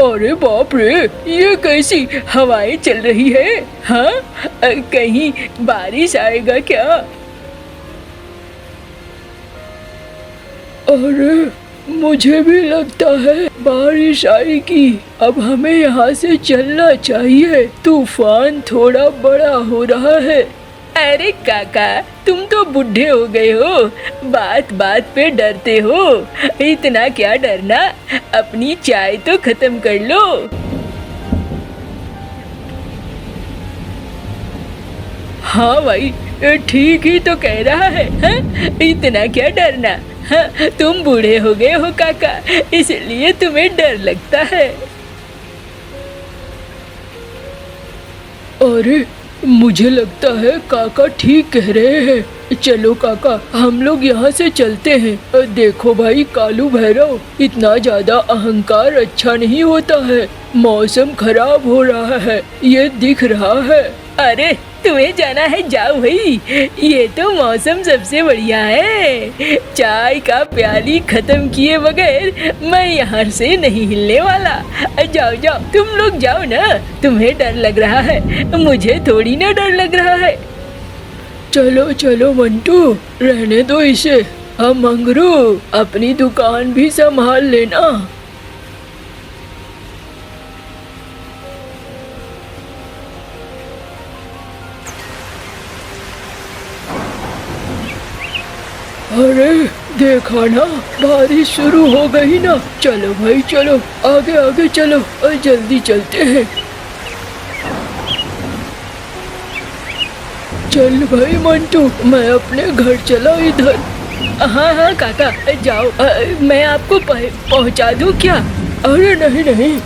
अरे बाप रे, ये कैसी हवाएं चल रही है? हाँ, कहीं बारिश आएगा क्या? अरे मुझे भी लगता है बारिश आएगी। अब हमें यहाँ से चलना चाहिए, तूफान थोड़ा बड़ा हो रहा है। अरे काका, तुम तो बूढ़े हो गए हो, बात बात पे डरते हो। इतना क्या डरना, अपनी चाय तो खत्म कर लो। हाँ भाई, ठीक ही तो कह रहा है, हाँ? इतना क्या डरना। हाँ, तुम बूढ़े हो गए हो काका, इसलिए तुम्हें डर लगता है। अरे मुझे लगता है काका ठीक कह रहे हैं। चलो काका, हम लोग यहाँ से चलते हैं। देखो भाई कालू भैरव, इतना ज्यादा अहंकार अच्छा नहीं होता है। मौसम खराब हो रहा है, ये दिख रहा है। अरे तुम्हें जाना है, जाओ भाई, ये तो मौसम सबसे बढ़िया है। चाय का प्याली खत्म किए बगैर मैं यहाँ से नहीं हिलने वाला। जाओ जाओ, तुम लोग जाओ ना, तुम्हें डर लग रहा है, मुझे थोड़ी ना डर लग रहा है। चलो चलो मंटू, रहने दो इसे। हम मंगरू, अपनी दुकान भी संभाल लेना। अरे देखा ना, बारिश शुरू हो गई ना। चलो भाई चलो, आगे आगे चलो और जल्दी चलते हैं। चल भाई मंटू, मैं अपने घर चला इधर। हाँ हाँ काका, जाओ। मैं आपको पहुँचा दूँ क्या? अरे नहीं नहीं,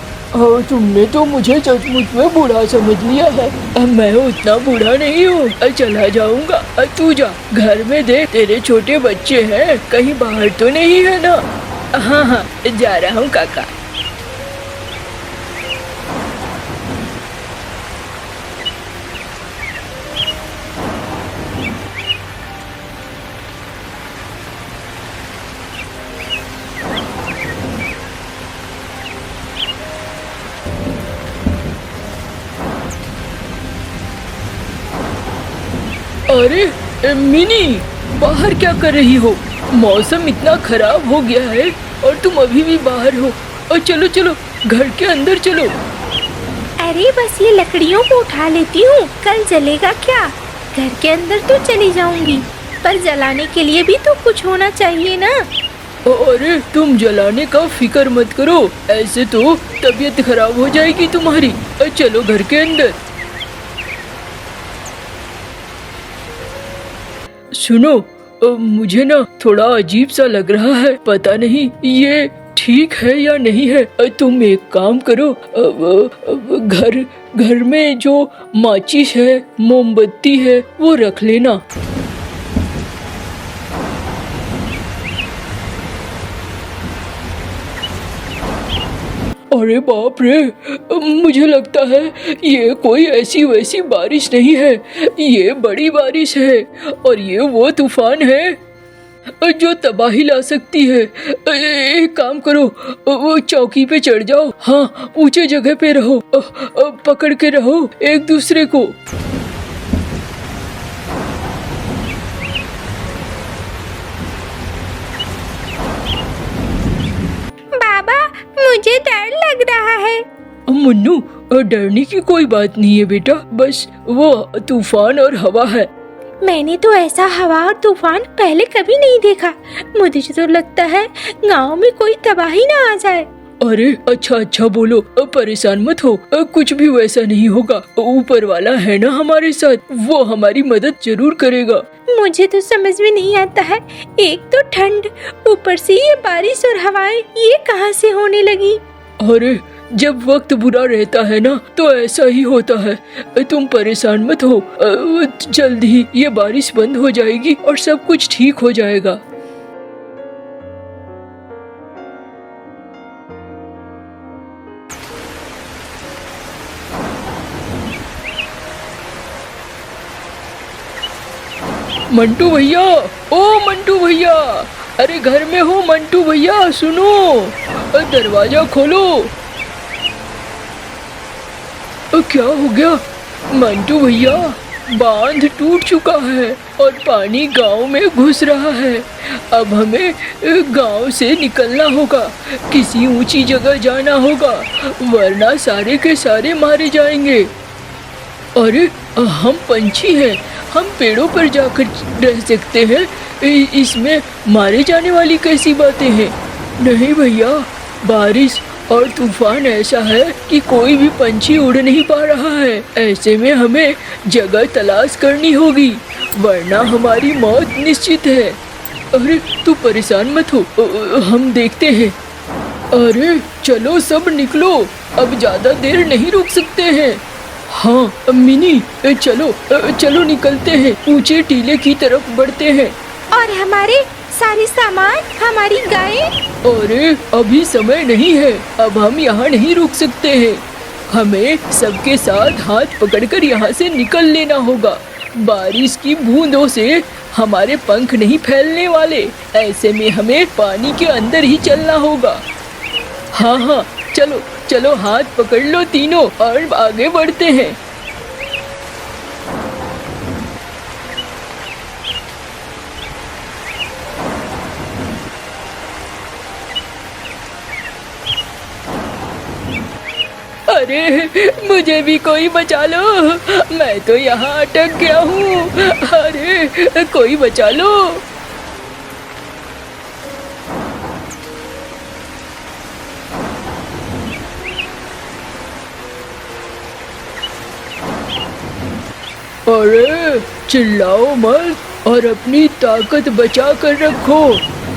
तुमने तो मुझे सचमुच में बूढ़ा समझ लिया है। मैं उतना बूढ़ा नहीं हूँ, चला जाऊंगा। तू जा, घर में देख तेरे छोटे बच्चे हैं, कहीं बाहर तो नहीं है ना? हाँ हाँ, जा रहा हूँ काका। अरे मिनी, बाहर क्या कर रही हो? मौसम इतना खराब हो गया है और तुम अभी भी बाहर हो। और चलो चलो, घर के अंदर चलो। अरे बस ये लकड़ियों को उठा लेती हूँ, कल जलेगा क्या? घर के अंदर तो चली जाऊंगी, पर जलाने के लिए भी तो कुछ होना चाहिए ना। अरे तुम जलाने का फिक्र मत करो, ऐसे तो तबीयत खराब हो जाएगी तुम्हारी। चलो घर के अंदर। सुनो, मुझे ना थोड़ा अजीब सा लग रहा है, पता नहीं ये ठीक है या नहीं है। तुम एक काम करो, घर में जो माचिस है, मोमबत्ती है, वो रख लेना। अरे बाप रे, मुझे लगता है ये कोई ऐसी वैसी बारिश नहीं है, ये बड़ी बारिश है और ये वो तूफान है जो तबाही ला सकती है। एक काम करो, वो चौकी पे चढ़ जाओ। हाँ, ऊंचे जगह पे रहो, पकड़ के रहो एक दूसरे को। मुझे डर लग रहा है। मुन्नू, डरने की कोई बात नहीं है बेटा, बस वो तूफान और हवा है। मैंने तो ऐसा हवा और तूफान पहले कभी नहीं देखा। मुझे तो लगता है गांव में कोई तबाही ना आ जाए। अरे अच्छा अच्छा बोलो, परेशान मत हो, कुछ भी वैसा नहीं होगा। ऊपर वाला है ना हमारे साथ, वो हमारी मदद जरूर करेगा। मुझे तो समझ में नहीं आता है, एक तो ठंड, ऊपर से ये बारिश और हवाएं, ये कहाँ से होने लगी? अरे जब वक्त बुरा रहता है ना तो ऐसा ही होता है। तुम परेशान मत हो, जल्द ही ये बारिश बंद हो जाएगी और सब कुछ ठीक हो जाएगा। मंटू भैया, ओ मंटू भैया, अरे घर में हो मंटू भैया? सुनो, दरवाजा खोलो। क्या हो गया मंटू भैया? बांध टूट चुका है और पानी गांव में घुस रहा है। अब हमें गांव से निकलना होगा, किसी ऊंची जगह जाना होगा, वरना सारे के सारे मारे जाएंगे। अरे हम पंछी हैं, हम पेड़ों पर जाकर रह सकते हैं, इसमें मारे जाने वाली कैसी बातें हैं? नहीं भैया, बारिश और तूफान ऐसा है कि कोई भी पंछी उड़ नहीं पा रहा है। ऐसे में हमें जगह तलाश करनी होगी, वरना हमारी मौत निश्चित है। अरे तू परेशान मत हो, हम देखते हैं। अरे चलो सब निकलो, अब ज्यादा देर नहीं रुक सकते हैं। हाँ मिनी, चलो चलो निकलते हैं, ऊंचे टीले की तरफ बढ़ते हैं। और हमारे सारे सामान, हमारी गायें? अरे अभी समय नहीं है, अब हम यहाँ नहीं रुक सकते हैं। हमें सबके साथ हाथ पकड़कर यहाँ से निकल लेना होगा। बारिश की बूंदों से हमारे पंख नहीं फैलने वाले, ऐसे में हमें पानी के अंदर ही चलना होगा। हाँ हाँ चलो चलो, हाथ पकड़ लो तीनों और आगे बढ़ते हैं। अरे मुझे भी कोई बचा लो, मैं तो यहाँ अटक गया हूँ। अरे कोई बचा लो। अरे चिल्लाओ मत और अपनी ताकत बचा कर रखो,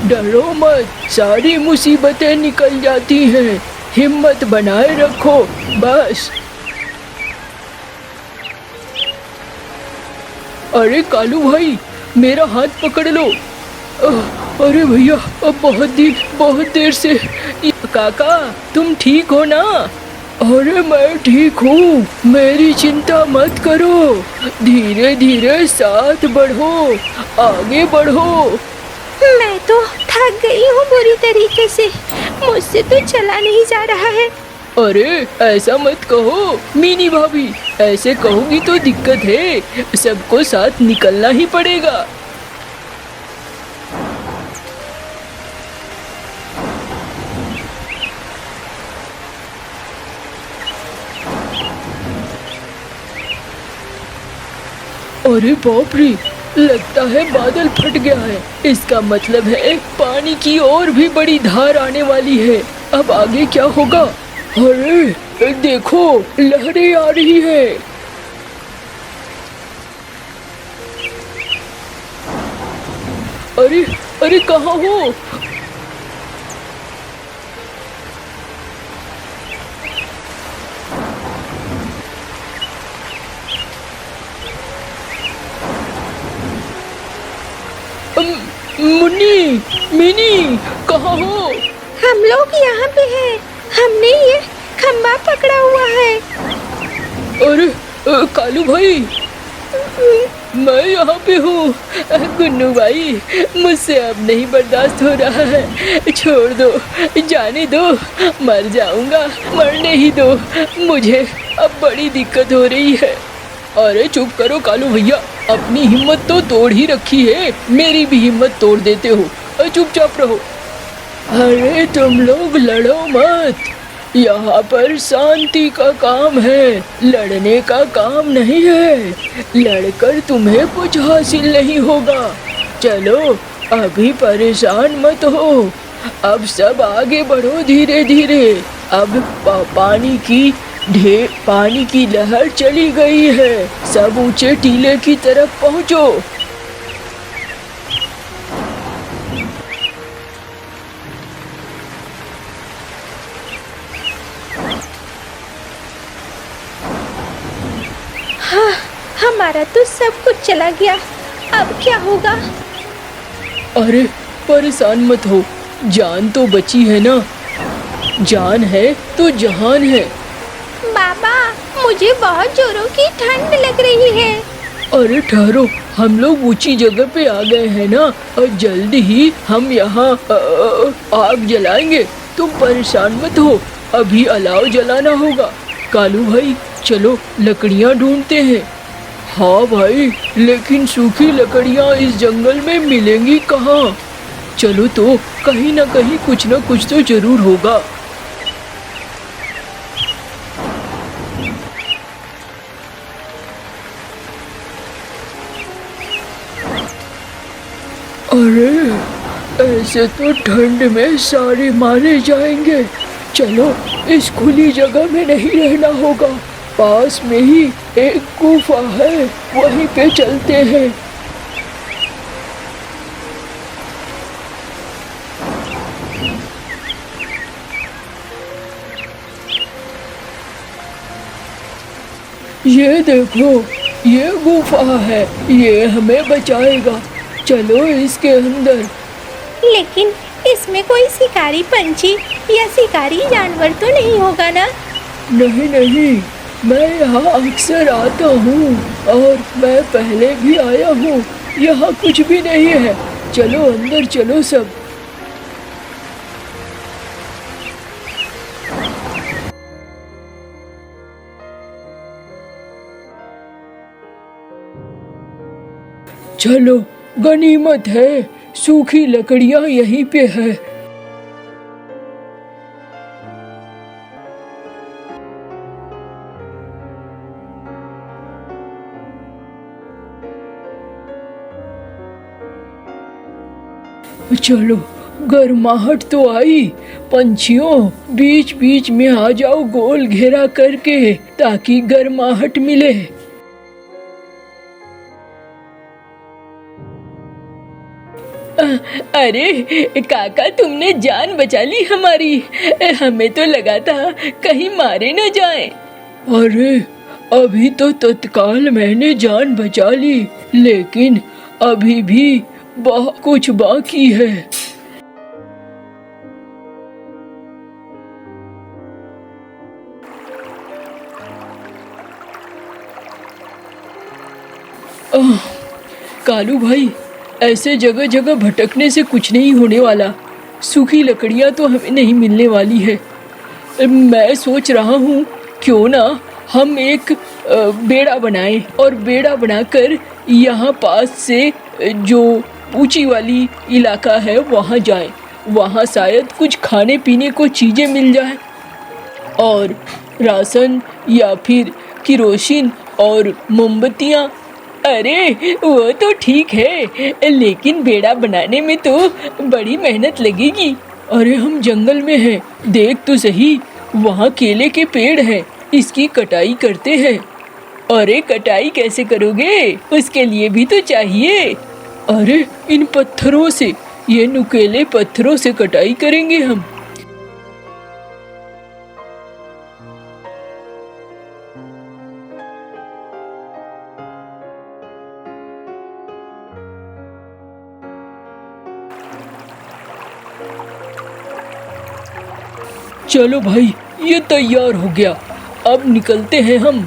डरो मत, सारी मुसीबतें निकल जाती हैं, हिम्मत बनाए रखो बस। अरे कालू भाई, मेरा हाथ पकड़ लो। अरे भैया, अब बहुत देर से। काका तुम ठीक हो ना? अरे मैं ठीक हूँ, मेरी चिंता मत करो, धीरे धीरे साथ बढ़ो, आगे बढ़ो। मैं तो थक गई हूँ बुरी तरीके से, मुझसे तो चला नहीं जा रहा है। अरे ऐसा मत कहो मिनी भाभी, ऐसे कहोगी तो दिक्कत है, सबको साथ निकलना ही पड़ेगा। अरे बाप रे, लगता है बादल फट गया है, इसका मतलब है पानी की और भी बड़ी धार आने वाली है। अब आगे क्या होगा? अरे देखो, लहरें आ रही है। अरे अरे कहाँ हो? मुन्नी, मिनी, कहाँ हो? हम लोग यहाँ पे हैं, हमने ये खम्बा पकड़ा हुआ है। अरे कालू भाई, मैं यहाँ पे हूँ। गुन्नू भाई, मुझसे अब नहीं बर्दाश्त हो रहा है, छोड़ दो, जाने दो, मर जाऊंगा, मरने ही दो, मुझे अब बड़ी दिक्कत हो रही है। अरे चुप करो कालू भैया, अपनी हिम्मत तो तोड़ ही रखी है, मेरी भी हिम्मत तोड़ देते हो, चुपचाप रहो। अरे तुम लोग लड़ो मत, यहाँ पर शांति का काम है, लड़ने का काम नहीं है, लड़कर तुम्हें कुछ हासिल नहीं होगा। चलो अभी परेशान मत हो, अब सब आगे बढ़ो धीरे धीरे। अब पानी की लहर चली गई है, सब ऊंचे टीले की तरफ पहुंचो। हाँ, हमारा तो सब कुछ चला गया, अब क्या होगा? अरे परेशान मत हो, जान तो बची है ना, जान है तो जहान है। बाबा, मुझे बहुत जोरों की ठंड लग रही है। अरे ठहरो, हम लोग ऊंची जगह पे आ गए हैं ना, और जल्दी ही हम यहाँ आग जलाएंगे, तुम परेशान मत हो, अभी अलाव जलाना होगा। कालू भाई चलो लकड़ियाँ ढूंढते हैं। हाँ भाई, लेकिन सूखी लकड़ियाँ इस जंगल में मिलेंगी कहाँ? चलो तो कहीं ना कहीं कुछ ना कुछ तो जरूर होगा। अरे ऐसे तो ठंड में सारे मारे जाएंगे। चलो इस खुली जगह में नहीं रहना होगा, पास में ही एक गुफा है, वहीं पे चलते हैं। ये देखो, ये गुफा है, ये हमें बचाएगा। चलो इसके अंदर। लेकिन इसमें कोई शिकारी पंछी या शिकारी जानवर तो नहीं होगा ना? नहीं नहीं, मैं यहाँ अक्सर आता हूँ और मैं पहले भी आया हूँ। यहाँ कुछ भी नहीं है। चलो अंदर चलो सब। चलो, गनीमत है, सूखी लकड़ियाँ यहीं पे है। चलो, गर्माहट तो आई। पंछियों, बीच बीच में आ जाओ गोल घेरा करके, ताकि गर्माहट मिले। अरे काका, तुमने जान बचा ली हमारी। हमें तो लगा था कहीं मारे न जाएं। अरे अभी तो तत्काल मैंने जान बचा ली, लेकिन अभी भी बहुत कुछ बाकी है। कालू भाई, ऐसे जगह जगह भटकने से कुछ नहीं होने वाला। सूखी लकड़ियाँ तो हमें नहीं मिलने वाली है। मैं सोच रहा हूँ क्यों ना हम एक बेड़ा बनाएं और बेड़ा बनाकर यहाँ पास से जो ऊंची वाली इलाका है वहाँ जाएं। वहाँ शायद कुछ खाने पीने को चीज़ें मिल जाए और राशन या फिर किरोसिन और मोमबत्तियाँ। अरे वो तो ठीक है, लेकिन बेड़ा बनाने में तो बड़ी मेहनत लगेगी। अरे हम जंगल में हैं, देख तो सही, वहाँ केले के पेड़ हैं, इसकी कटाई करते हैं। अरे कटाई कैसे करोगे? उसके लिए भी तो चाहिए। अरे इन पत्थरों से, ये नुकीले पत्थरों से कटाई करेंगे हम। चलो भाई, ये तैयार हो गया, अब निकलते हैं हम।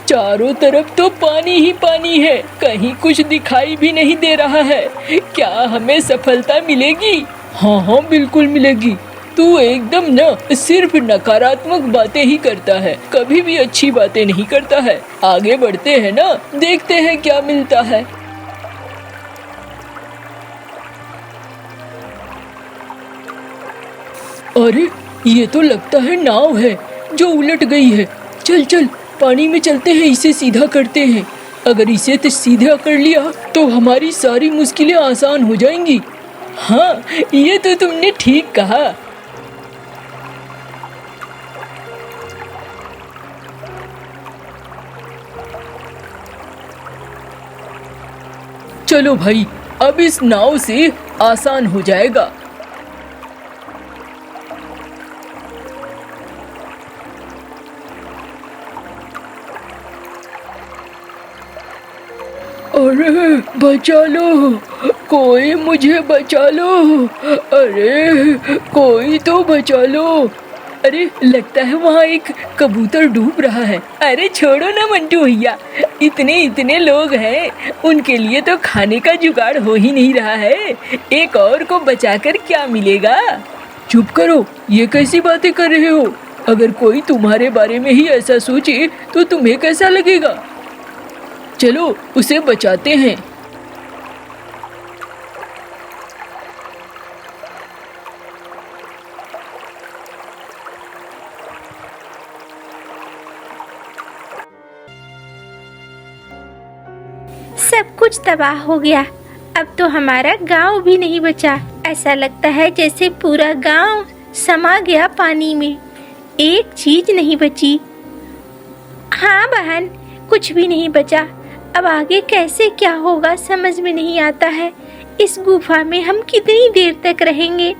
चारों तरफ तो पानी ही पानी है, कहीं कुछ दिखाई भी नहीं दे रहा है। क्या हमें सफलता मिलेगी? हाँ हाँ बिल्कुल मिलेगी। तू एकदम न सिर्फ नकारात्मक बातें ही करता है, कभी भी अच्छी बातें नहीं करता है। आगे बढ़ते हैं ना, देखते हैं क्या मिलता है। अरे ये तो लगता है नाव है जो उलट गई है। चल चल, पानी में चलते हैं, इसे सीधा करते हैं। अगर इसे तो सीधा कर लिया तो हमारी सारी मुश्किलें आसान हो जाएंगी। हाँ, ये तो तुमने ठीक कहा। चलो भाई, अब इस नाव से आसान हो जाएगा। अरे बचा लो, कोई मुझे बचा लो। अरे कोई तो बचा लो। अरे लगता है वहाँ एक कबूतर डूब रहा है। अरे छोड़ो ना मंटू भैया, इतने इतने लोग हैं, उनके लिए तो खाने का जुगाड़ हो ही नहीं रहा है। एक और को बचाकर क्या मिलेगा। चुप करो, ये कैसी बातें कर रहे हो। अगर कोई तुम्हारे बारे में ही ऐसा सोचे तो तुम्हें कैसा लगेगा। चलो उसे बचाते हैं। सब कुछ तबाह हो गया। अब तो हमारा गांव भी नहीं बचा। ऐसा लगता है जैसे पूरा गांव समा गया पानी में, एक चीज नहीं बची। हाँ बहन, कुछ भी नहीं बचा। अब आगे कैसे क्या होगा समझ में नहीं आता है। इस गुफा में हम कितनी देर तक रहेंगे।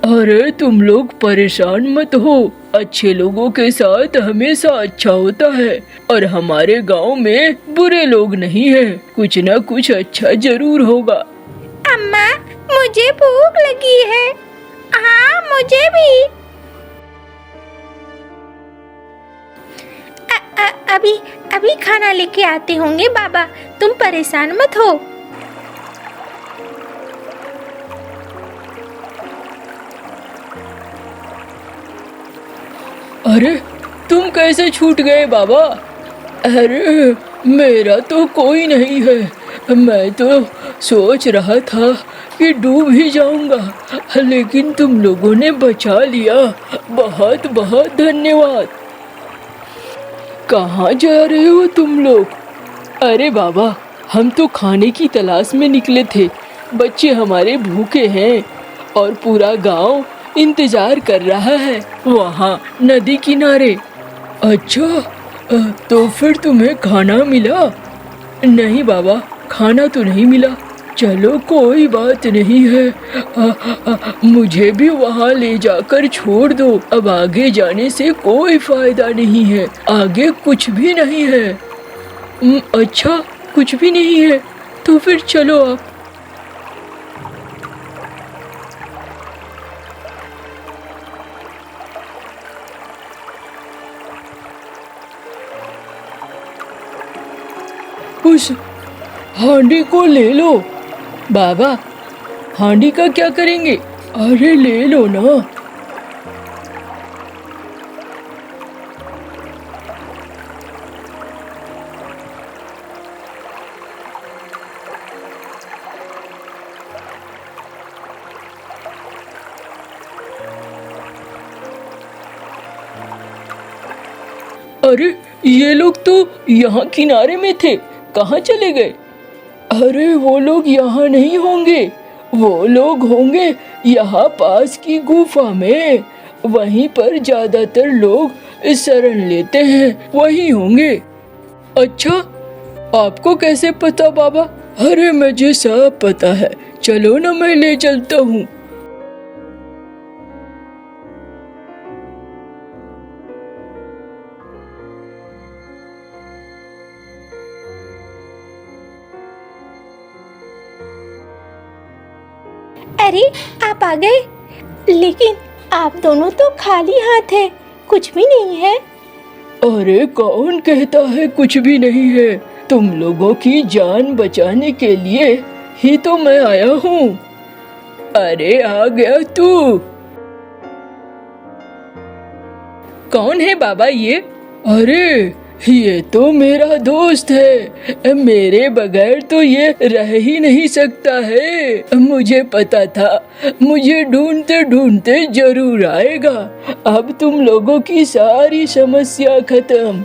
अरे तुम लोग परेशान मत हो, अच्छे लोगों के साथ हमेशा अच्छा होता है और हमारे गांव में बुरे लोग नहीं हैं। कुछ न कुछ अच्छा जरूर होगा। अम्मा, मुझे भूख लगी है। हाँ मुझे भी। अभी खाना लेके आते होंगे बाबा, तुम परेशान मत हो। अरे तुम कैसे छूट गए बाबा। अरे मेरा तो कोई नहीं है। मैं तो सोच रहा था कि डूब ही जाऊंगा, लेकिन तुम लोगों ने बचा लिया। बहुत बहुत धन्यवाद। कहाँ जा रहे हो तुम लोग। अरे बाबा, हम तो खाने की तलाश में निकले थे। बच्चे हमारे भूखे हैं और पूरा गांव इंतजार कर रहा है वहाँ नदी किनारे। अच्छा, तो फिर तुम्हें खाना मिला। नहीं बाबा, खाना तो नहीं मिला। चलो कोई बात नहीं है। मुझे भी वहाँ ले जाकर छोड़ दो। अब आगे जाने से कोई फायदा नहीं है, आगे कुछ भी नहीं है। अच्छा, कुछ भी नहीं है तो फिर चलो आप। उस हांडी को ले लो। बाबा, हांडी का क्या करेंगे। अरे ले लो ना। अरे ये लोग तो यहाँ किनारे में थे, कहाँ चले गए। अरे वो लोग यहाँ नहीं होंगे, वो लोग होंगे यहाँ पास की गुफा में। वहीं पर ज्यादातर लोग शरण लेते हैं, वही होंगे। अच्छा, आपको कैसे पता बाबा। अरे मुझे सब पता है, चलो ना मैं ले चलता हूँ। अरे आप आ गए, लेकिन आप दोनों तो खाली हाथ हैं, कुछ भी नहीं है। अरे कौन कहता है कुछ भी नहीं है। तुम लोगों की जान बचाने के लिए ही तो मैं आया हूँ। अरे आ गया तू। कौन है बाबा ये। अरे ये तो मेरा दोस्त है, मेरे बगैर तो ये रह ही नहीं सकता है। मुझे पता था, मुझे ढूंढते ढूंढते जरूर आएगा। अब तुम लोगों की सारी समस्या खत्म।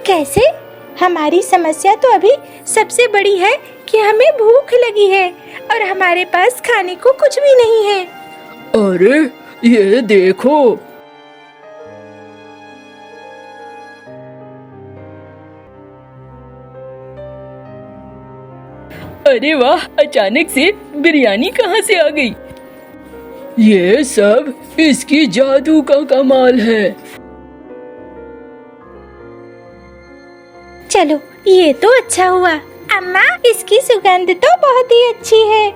कैसे। हमारी समस्या तो अभी सबसे बड़ी है कि हमें भूख लगी है और हमारे पास खाने को कुछ भी नहीं है। अरे ये देखो। अरे वाह, अचानक से बिरयानी कहाँ से आ गई। ये सब इसकी जादू का कमाल है। चलो ये तो अच्छा हुआ। अम्मा, इसकी सुगंध तो बहुत ही अच्छी है।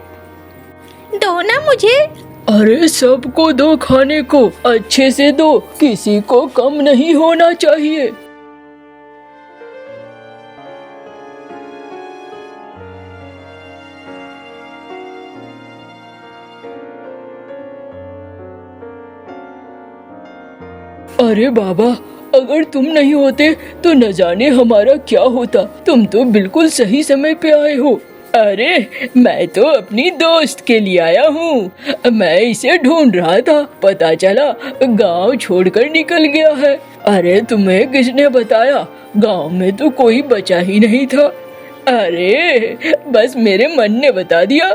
दो ना मुझे, अरे सबको दो खाने को, अच्छे से दो, किसी को कम नहीं होना चाहिए। अरे बाबा, अगर तुम नहीं होते तो न जाने हमारा क्या होता। तुम तो बिल्कुल सही समय पे आए हो। अरे मैं तो अपनी दोस्त के लिए आया हूँ। मैं इसे ढूंढ रहा था, पता चला गांव छोड़कर निकल गया है। अरे तुम्हें किसने बताया? गांव में तो कोई बचा ही नहीं था। अरे बस मेरे मन ने बता दिया।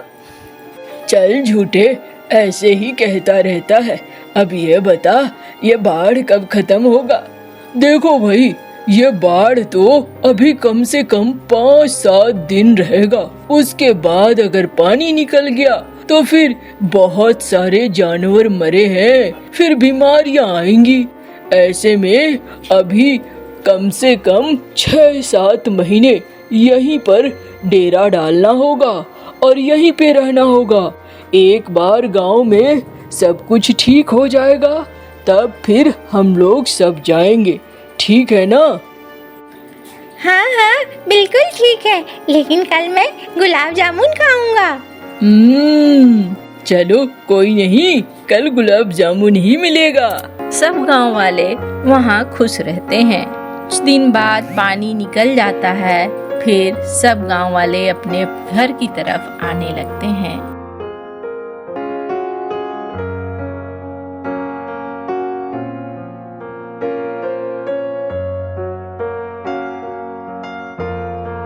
चल झूठे, ऐसे ही कहता रहता है। अब ये बता, ये बाढ़ कब खत्म होगा? देखो भाई, ये बाढ़ तो अभी कम से कम 5-7 दिन रहेगा। उसके बाद अगर पानी निकल गया तो फिर बहुत सारे जानवर मरे हैं, फिर बीमारियां आएंगी। ऐसे में अभी कम से कम 6-7 महीने यहीं पर डेरा डालना होगा और यहीं पे रहना होगा। एक बार गांव में सब कुछ ठीक हो जाएगा, तब फिर हम लोग सब जाएंगे। ठीक है ना? हाँ हाँ बिल्कुल ठीक है, लेकिन कल मैं गुलाब जामुन खाऊंगा। चलो कोई नहीं, कल गुलाब जामुन ही मिलेगा। सब गांव वाले वहाँ खुश रहते हैं। कुछ दिन बाद पानी निकल जाता है, फिर सब गांव वाले अपने घर की तरफ आने लगते हैं।